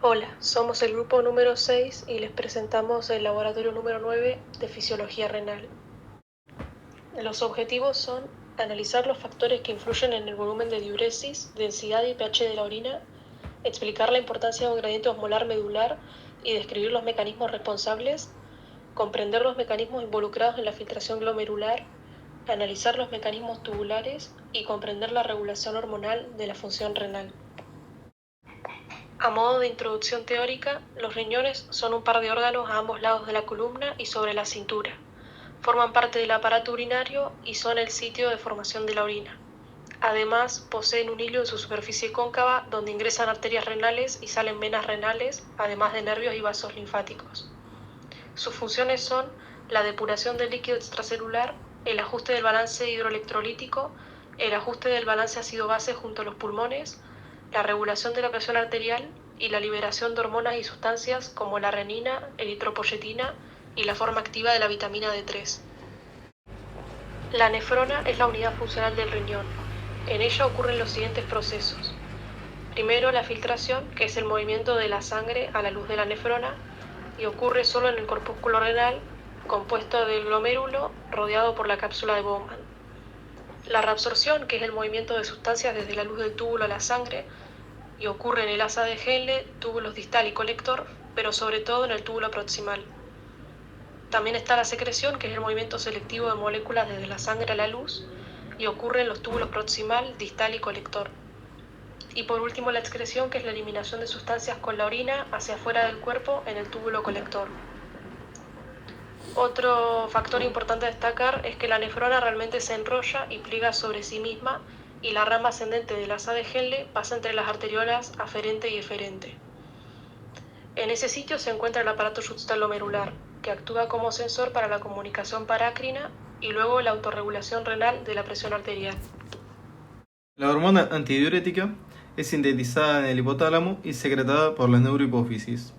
Hola, somos el grupo número 6 y les presentamos el laboratorio número 9 de fisiología renal. Los objetivos son analizar los factores que influyen en el volumen de diuresis, densidad y pH de la orina, explicar la importancia de un gradiente osmolar medular y describir los mecanismos responsables, comprender los mecanismos involucrados en la filtración glomerular, analizar los mecanismos tubulares y comprender la regulación hormonal de la función renal. A modo de introducción teórica, los riñones son un par de órganos a ambos lados de la columna y sobre la cintura. Forman parte del aparato urinario y son el sitio de formación de la orina. Además, poseen un hilo en su superficie cóncava donde ingresan arterias renales y salen venas renales, además de nervios y vasos linfáticos. Sus funciones son la depuración del líquido extracelular, el ajuste del balance hidroelectrolítico, el ajuste del balance ácido-base junto a los pulmones, la regulación de la presión arterial y la liberación de hormonas y sustancias como la renina, eritropoyetina y la forma activa de la vitamina D3. La nefrona es la unidad funcional del riñón. En ella ocurren los siguientes procesos. Primero, la filtración, que es el movimiento de la sangre a la luz de la nefrona, y ocurre solo en el corpúsculo renal, compuesto del glomérulo rodeado por la cápsula de Bowman. La reabsorción, que es el movimiento de sustancias desde la luz del túbulo a la sangre, y ocurre en el asa de Henle, túbulos distal y colector, pero sobre todo en el túbulo proximal. También está la secreción, que es el movimiento selectivo de moléculas desde la sangre a la luz, y ocurre en los túbulos proximal, distal y colector. Y por último, la excreción, que es la eliminación de sustancias con la orina hacia afuera del cuerpo en el túbulo colector. Otro factor importante a destacar es que la nefrona realmente se enrolla y pliega sobre sí misma y la rama ascendente del asa de Henle pasa entre las arteriolas aferente y eferente. En ese sitio se encuentra el aparato juxtaglomerular, que actúa como sensor para la comunicación parácrina y luego la autorregulación renal de la presión arterial. La hormona antidiurética es sintetizada en el hipotálamo y secretada por la neurohipófisis.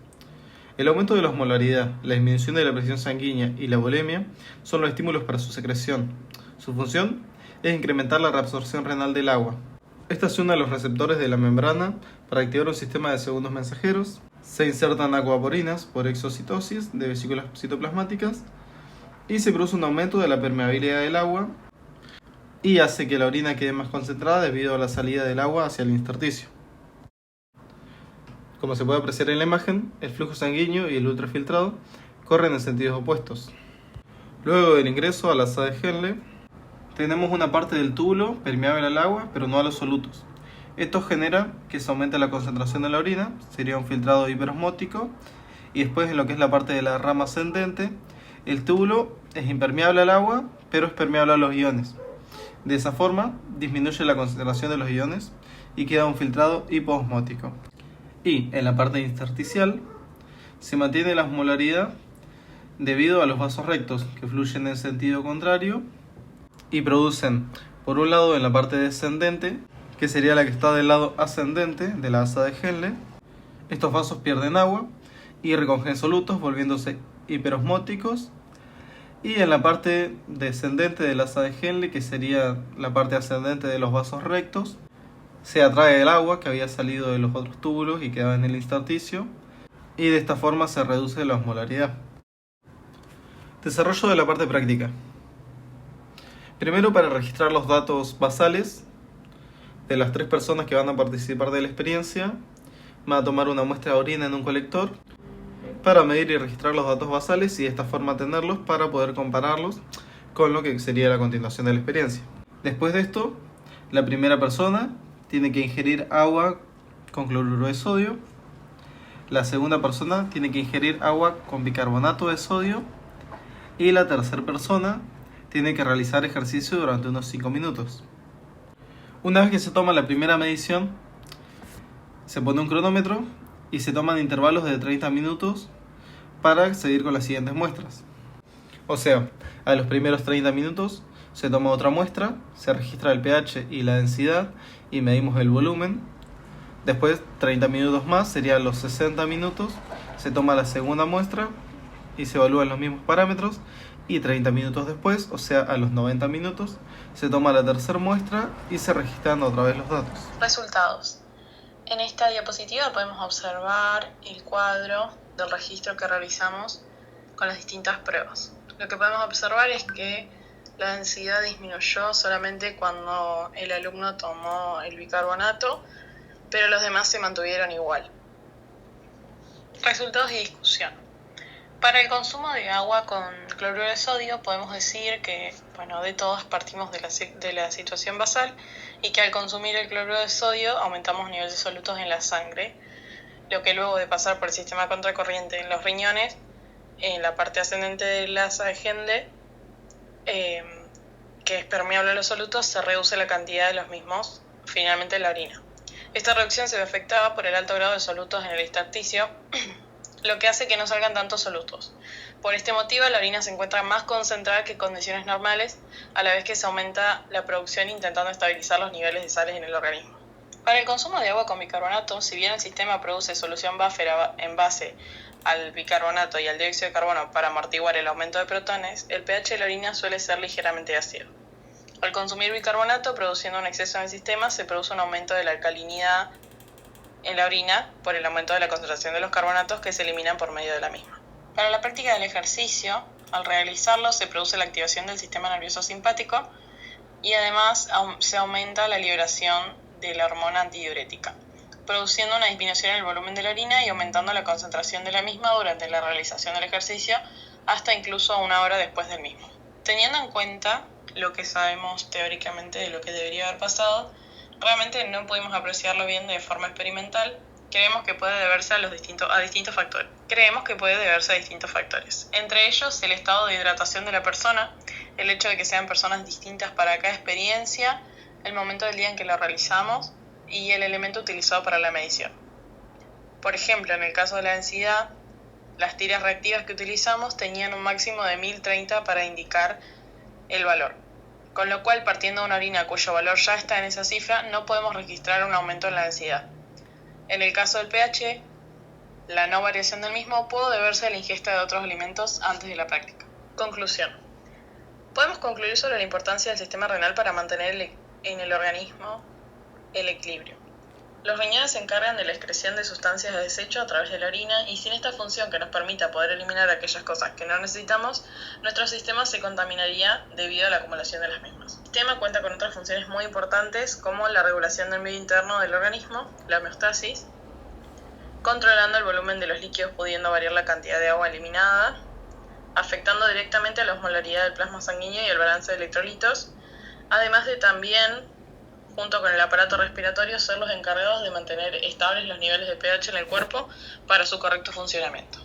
El aumento de la osmolaridad, la disminución de la presión sanguínea y la volemia son los estímulos para su secreción. Su función es incrementar la reabsorción renal del agua. Esta se une a los receptores de la membrana para activar un sistema de segundos mensajeros. Se insertan acuaporinas por exocitosis de vesículas citoplasmáticas y se produce un aumento de la permeabilidad del agua y hace que la orina quede más concentrada debido a la salida del agua hacia el intersticio. Como se puede apreciar en la imagen, el flujo sanguíneo y el ultrafiltrado corren en sentidos opuestos. Luego del ingreso a la asa de Henle, tenemos una parte del túbulo permeable al agua, pero no a los solutos. Esto genera que se aumente la concentración de la orina, sería un filtrado hiperosmótico, y después en lo que es la parte de la rama ascendente, el túbulo es impermeable al agua, pero es permeable a los iones. De esa forma, disminuye la concentración de los iones y queda un filtrado hipoosmótico. Y en la parte intersticial se mantiene la osmolaridad debido a los vasos rectos que fluyen en sentido contrario y producen, por un lado en la parte descendente, que sería la que está del lado ascendente de la asa de Henle, estos vasos pierden agua y recogen solutos volviéndose hiperosmóticos, y en la parte descendente de la asa de Henle, que sería la parte ascendente de los vasos rectos, se atrae el agua que había salido de los otros túbulos y quedaba en el intersticio, y de esta forma se reduce la osmolaridad. Desarrollo de la parte práctica. Primero, para registrar los datos basales de las 3 personas que van a participar de la experiencia, van a tomar una muestra de orina en un colector para medir y registrar los datos basales y de esta forma tenerlos para poder compararlos con lo que sería la continuación de la experiencia. Después de esto, la primera persona tiene que ingerir agua con cloruro de sodio. La segunda persona tiene que ingerir agua con bicarbonato de sodio. Y la tercera persona tiene que realizar ejercicio durante unos 5 minutos. Una vez que se toma la primera medición, se pone un cronómetro y se toman intervalos de 30 minutos para seguir con las siguientes muestras. O sea, a los primeros 30 minutos se toma otra muestra, se registra el pH y la densidad y medimos el volumen. Después, 30 minutos más, serían los 60 minutos, se toma la segunda muestra y se evalúan los mismos parámetros. Y 30 minutos después, o sea, a los 90 minutos, se toma la tercera muestra y se registran otra vez los datos. Resultados. En esta diapositiva podemos observar el cuadro del registro que realizamos con las distintas pruebas. Lo que podemos observar es que la densidad disminuyó solamente cuando el alumno tomó el bicarbonato, pero los demás se mantuvieron igual. Resultados y discusión. Para el consumo de agua con cloruro de sodio podemos decir que, de todas partimos de la situación basal y que al consumir el cloruro de sodio aumentamos niveles de solutos en la sangre, lo que luego de pasar por el sistema contracorriente en los riñones, en la parte ascendente de la asa de Henle, que es permeable a los solutos, se reduce la cantidad de los mismos finalmente en la orina. Esta reducción se ve afectada por el alto grado de solutos en el intersticio, lo que hace que no salgan tantos solutos. Por este motivo, la orina se encuentra más concentrada que en condiciones normales, a la vez que se aumenta la producción intentando estabilizar los niveles de sales en el organismo. Para el consumo de agua con bicarbonato, si bien el sistema produce solución buffer en base al bicarbonato y al dióxido de carbono para amortiguar el aumento de protones, el pH de la orina suele ser ligeramente ácido. Al consumir bicarbonato, produciendo un exceso en el sistema, se produce un aumento de la alcalinidad en la orina por el aumento de la concentración de los carbonatos que se eliminan por medio de la misma. Para la práctica del ejercicio, al realizarlo se produce la activación del sistema nervioso simpático y además se aumenta la liberación de la hormona antidiurética, produciendo una disminución en el volumen de la orina y aumentando la concentración de la misma durante la realización del ejercicio hasta incluso 1 hora después del mismo. Teniendo en cuenta lo que sabemos teóricamente de lo que debería haber pasado, realmente no pudimos apreciarlo bien de forma experimental. Creemos que puede deberse a distintos factores. Entre ellos, el estado de hidratación de la persona, el hecho de que sean personas distintas para cada experiencia, el momento del día en que lo realizamos y el elemento utilizado para la medición. Por ejemplo, en el caso de la densidad, las tiras reactivas que utilizamos tenían un máximo de 1030 para indicar el valor, con lo cual, partiendo de una orina cuyo valor ya está en esa cifra, no podemos registrar un aumento en la densidad. En el caso del pH, la no variación del mismo pudo deberse a la ingesta de otros alimentos antes de la práctica. Conclusión. Podemos concluir sobre la importancia del sistema renal para mantener en el organismo el equilibrio. Los riñones se encargan de la excreción de sustancias de desecho a través de la orina y sin esta función que nos permita poder eliminar aquellas cosas que no necesitamos, nuestro sistema se contaminaría debido a la acumulación de las mismas. El sistema cuenta con otras funciones muy importantes como la regulación del medio interno del organismo, la homeostasis, controlando el volumen de los líquidos pudiendo variar la cantidad de agua eliminada, afectando directamente a la osmolaridad del plasma sanguíneo y el balance de electrolitos, además de también, junto con el aparato respiratorio, ser los encargados de mantener estables los niveles de pH en el cuerpo para su correcto funcionamiento.